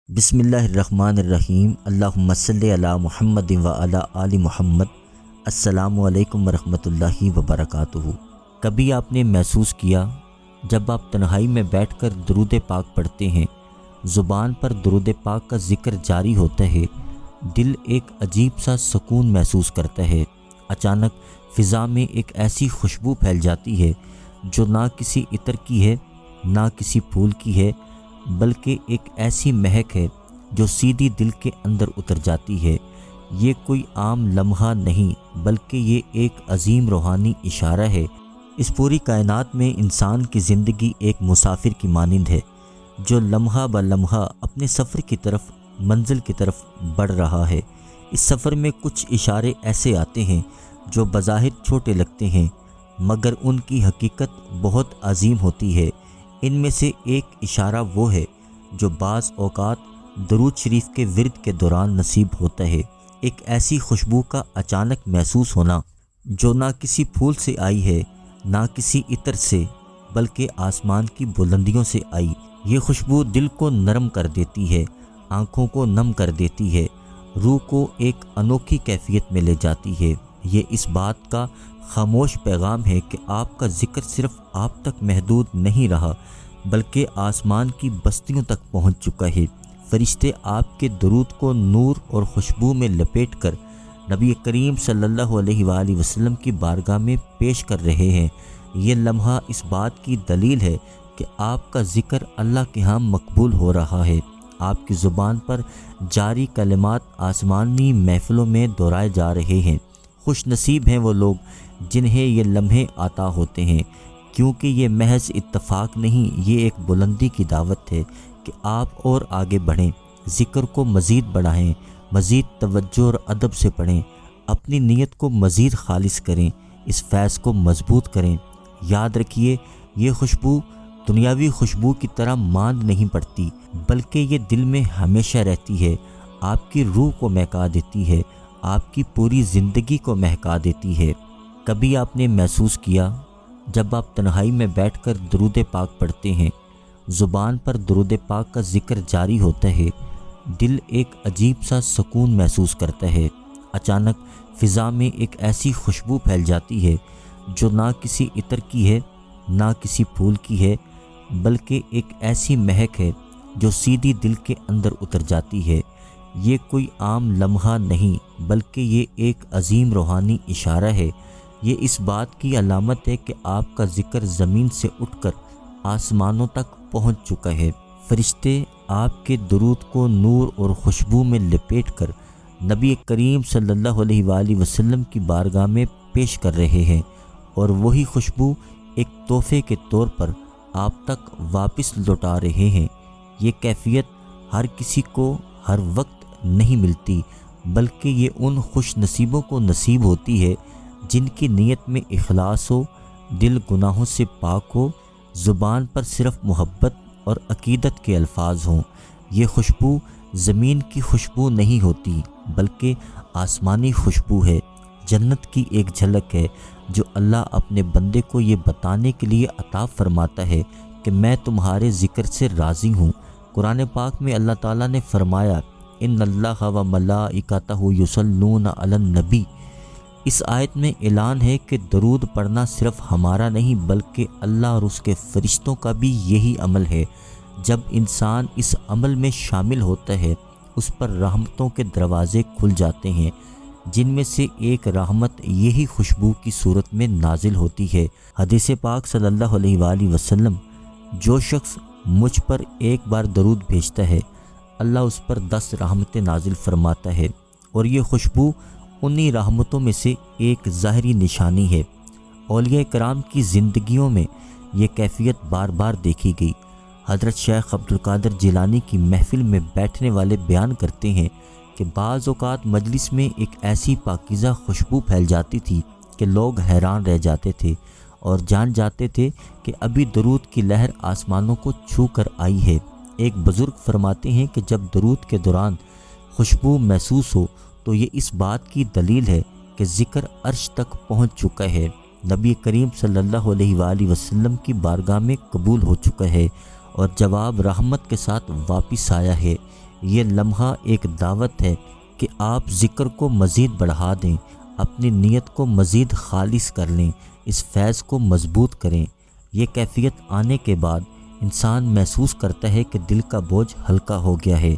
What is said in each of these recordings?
بسم اللہ الرحمن الرحیم۔ اللہم صلی علی محمد و علی آل محمد۔ السلام علیکم ورحمۃ اللہ وبرکاتہ۔ کبھی آپ نے محسوس کیا جب آپ تنہائی میں بیٹھ کر درود پاک پڑھتے ہیں، زبان پر درود پاک کا ذکر جاری ہوتا ہے، دل ایک عجیب سا سکون محسوس کرتا ہے۔ اچانک فضا میں ایک ایسی خوشبو پھیل جاتی ہے جو نہ کسی عطر کی ہے نہ کسی پھول کی ہے، بلکہ ایک ایسی مہک ہے جو سیدھی دل کے اندر اتر جاتی ہے۔ یہ کوئی عام لمحہ نہیں بلکہ یہ ایک عظیم روحانی اشارہ ہے۔ اس پوری کائنات میں انسان کی زندگی ایک مسافر کی مانند ہے جو لمحہ بہ لمحہ اپنے سفر کی طرف، منزل کی طرف بڑھ رہا ہے۔ اس سفر میں کچھ اشارے ایسے آتے ہیں جو بظاہر چھوٹے لگتے ہیں مگر ان کی حقیقت بہت عظیم ہوتی ہے۔ ان میں سے ایک اشارہ وہ ہے جو بعض اوقات درود شریف کے ورد کے دوران نصیب ہوتا ہے۔ ایک ایسی خوشبو کا اچانک محسوس ہونا جو نہ کسی پھول سے آئی ہے نہ کسی عطر سے بلکہ آسمان کی بلندیوں سے آئی۔ یہ خوشبو دل کو نرم کر دیتی ہے، آنکھوں کو نم کر دیتی ہے، روح کو ایک انوکھی کیفیت میں لے جاتی ہے۔ یہ اس بات کا خاموش پیغام ہے کہ آپ کا ذکر صرف آپ تک محدود نہیں رہا بلکہ آسمان کی بستیوں تک پہنچ چکا ہے۔ فرشتے آپ کے درود کو نور اور خوشبو میں لپیٹ کر نبی کریم صلی اللہ علیہ وآلہ وسلم کی بارگاہ میں پیش کر رہے ہیں۔ یہ لمحہ اس بات کی دلیل ہے کہ آپ کا ذکر اللہ کے ہاں مقبول ہو رہا ہے۔ آپ کی زبان پر جاری کلمات آسمانی محفلوں میں دہرائے جا رہے ہیں۔ خوش نصیب ہیں وہ لوگ جنہیں یہ لمحے عطا ہوتے ہیں، کیونکہ یہ محض اتفاق نہیں، یہ ایک بلندی کی دعوت ہے کہ آپ اور آگے بڑھیں، ذکر کو مزید بڑھائیں، مزید توجہ اور ادب سے پڑھیں، اپنی نیت کو مزید خالص کریں، اس فیض کو مضبوط کریں۔ یاد رکھیے، یہ خوشبو دنیاوی خوشبو کی طرح ماند نہیں پڑتی بلکہ یہ دل میں ہمیشہ رہتی ہے، آپ کی روح کو مہکا دیتی ہے، آپ کی پوری زندگی کو مہکا دیتی ہے۔ کبھی آپ نے محسوس کیا جب آپ تنہائی میں بیٹھ کر درود پاک پڑھتے ہیں، زبان پر درود پاک کا ذکر جاری ہوتا ہے، دل ایک عجیب سا سکون محسوس کرتا ہے۔ اچانک فضا میں ایک ایسی خوشبو پھیل جاتی ہے جو نہ کسی عطر کی ہے نہ کسی پھول کی ہے، بلکہ ایک ایسی مہک ہے جو سیدھی دل کے اندر اتر جاتی ہے۔ یہ کوئی عام لمحہ نہیں بلکہ یہ ایک عظیم روحانی اشارہ ہے۔ یہ اس بات کی علامت ہے کہ آپ کا ذکر زمین سے اٹھ کر آسمانوں تک پہنچ چکا ہے۔ فرشتے آپ کے درود کو نور اور خوشبو میں لپیٹ کر نبی کریم صلی اللہ علیہ وآلہ وسلم کی بارگاہ میں پیش کر رہے ہیں، اور وہی خوشبو ایک تحفے کے طور پر آپ تک واپس لوٹا رہے ہیں۔ یہ کیفیت ہر کسی کو ہر وقت نہیں ملتی بلکہ یہ ان خوش نصیبوں کو نصیب ہوتی ہے جن کی نیت میں اخلاص ہو، دل گناہوں سے پاک ہو، زبان پر صرف محبت اور عقیدت کے الفاظ ہوں۔ یہ خوشبو زمین کی خوشبو نہیں ہوتی بلکہ آسمانی خوشبو ہے، جنت کی ایک جھلک ہے جو اللہ اپنے بندے کو یہ بتانے کے لیے عطا فرماتا ہے کہ میں تمہارے ذکر سے راضی ہوں۔ قرآن پاک میں اللہ تعالیٰ نے فرمایا، ان اللہ و ملائکتہ یصلون علی النبی۔ اس آیت میں اعلان ہے کہ درود پڑھنا صرف ہمارا نہیں بلکہ اللہ اور اس کے فرشتوں کا بھی یہی عمل ہے۔ جب انسان اس عمل میں شامل ہوتا ہے، اس پر رحمتوں کے دروازے کھل جاتے ہیں، جن میں سے ایک رحمت یہی خوشبو کی صورت میں نازل ہوتی ہے۔ حدیث پاک صلی اللہ علیہ وآلہ وسلم، جو شخص مجھ پر ایک بار درود بھیجتا ہے، اللہ اس پر 10 رحمتیں نازل فرماتا ہے، اور یہ خوشبو انہی رحمتوں میں سے ایک ظاہری نشانی ہے۔ اولیاء کرام کی زندگیوں میں یہ کیفیت بار بار دیکھی گئی۔ حضرت شیخ عبد القادر جیلانی کی محفل میں بیٹھنے والے بیان کرتے ہیں کہ بعض اوقات مجلس میں ایک ایسی پاکیزہ خوشبو پھیل جاتی تھی کہ لوگ حیران رہ جاتے تھے اور جان جاتے تھے کہ ابھی درود کی لہر آسمانوں کو چھو کر آئی ہے۔ ایک بزرگ فرماتے ہیں کہ جب درود کے دوران خوشبو محسوس ہو تو یہ اس بات کی دلیل ہے کہ ذکر عرش تک پہنچ چکا ہے، نبی کریم صلی اللہ علیہ وآلہ وسلم کی بارگاہ میں قبول ہو چکا ہے اور جواب رحمت کے ساتھ واپس آیا ہے۔ یہ لمحہ ایک دعوت ہے کہ آپ ذکر کو مزید بڑھا دیں، اپنی نیت کو مزید خالص کر لیں، اس فیض کو مضبوط کریں۔ یہ کیفیت آنے کے بعد انسان محسوس کرتا ہے کہ دل کا بوجھ ہلکا ہو گیا ہے،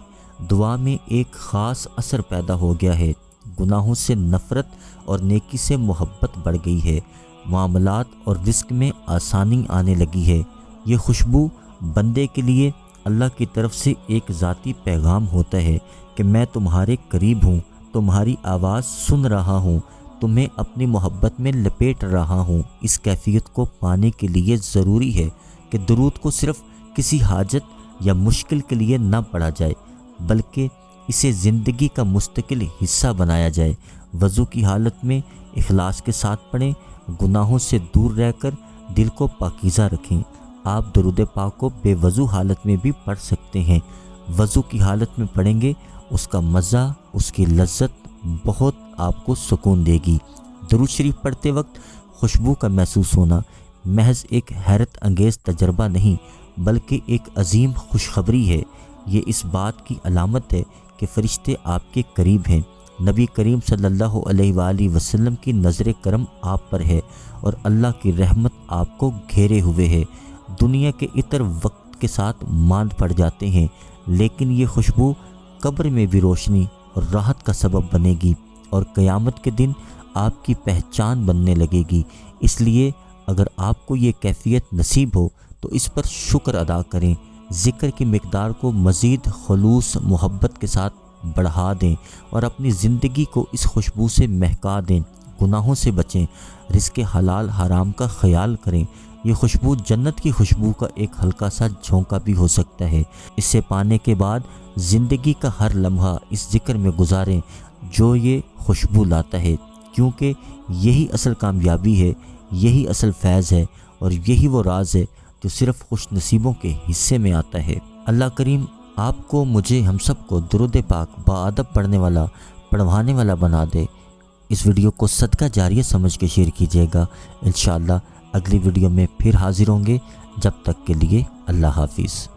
دعا میں ایک خاص اثر پیدا ہو گیا ہے، گناہوں سے نفرت اور نیکی سے محبت بڑھ گئی ہے، معاملات اور رزق میں آسانی آنے لگی ہے۔ یہ خوشبو بندے کے لیے اللہ کی طرف سے ایک ذاتی پیغام ہوتا ہے کہ میں تمہارے قریب ہوں، تمہاری آواز سن رہا ہوں، تمہیں اپنی محبت میں لپیٹ رہا ہوں۔ اس کیفیت کو پانے کے لیے ضروری ہے کہ درود کو صرف کسی حاجت یا مشکل کے لیے نہ پڑھا جائے، بلکہ اسے زندگی کا مستقل حصہ بنایا جائے۔ وضو کی حالت میں اخلاص کے ساتھ پڑھیں، گناہوں سے دور رہ کر دل کو پاکیزہ رکھیں۔ آپ درود پاک کو بے وضو حالت میں بھی پڑھ سکتے ہیں، وضو کی حالت میں پڑھیں گے اس کا مزہ، اس کی لذت بہت آپ کو سکون دے گی۔ درود شریف پڑھتے وقت خوشبو کا محسوس ہونا محض ایک حیرت انگیز تجربہ نہیں بلکہ ایک عظیم خوشخبری ہے۔ یہ اس بات کی علامت ہے کہ فرشتے آپ کے قریب ہیں، نبی کریم صلی اللہ علیہ وآلہ وسلم کی نظر کرم آپ پر ہے اور اللہ کی رحمت آپ کو گھیرے ہوئے ہے۔ دنیا کے عطر وقت کے ساتھ ماند پڑ جاتے ہیں، لیکن یہ خوشبو قبر میں بھی روشنی اور راحت کا سبب بنے گی اور قیامت کے دن آپ کی پہچان بننے لگے گی۔ اس لیے اگر آپ کو یہ کیفیت نصیب ہو تو اس پر شکر ادا کریں، ذکر کی مقدار کو مزید خلوص محبت کے ساتھ بڑھا دیں اور اپنی زندگی کو اس خوشبو سے مہکا دیں۔ گناہوں سے بچیں، رزق حلال حرام کا خیال کریں۔ یہ خوشبو جنت کی خوشبو کا ایک ہلکا سا جھونکا بھی ہو سکتا ہے۔ اسے پانے کے بعد زندگی کا ہر لمحہ اس ذکر میں گزاریں جو یہ خوشبو لاتا ہے، کیونکہ یہی اصل کامیابی ہے، یہی اصل فیض ہے اور یہی وہ راز ہے جو صرف خوش نصیبوں کے حصے میں آتا ہے۔ اللہ کریم آپ کو، مجھے، ہم سب کو درود پاک باادب پڑھنے والا، پڑھوانے والا بنا دے۔ اس ویڈیو کو صدقہ جاریہ سمجھ کے شیئر کیجیے گا۔ انشاءاللہ اگلی ویڈیو میں پھر حاضر ہوں گے، جب تک کے لیے اللہ حافظ۔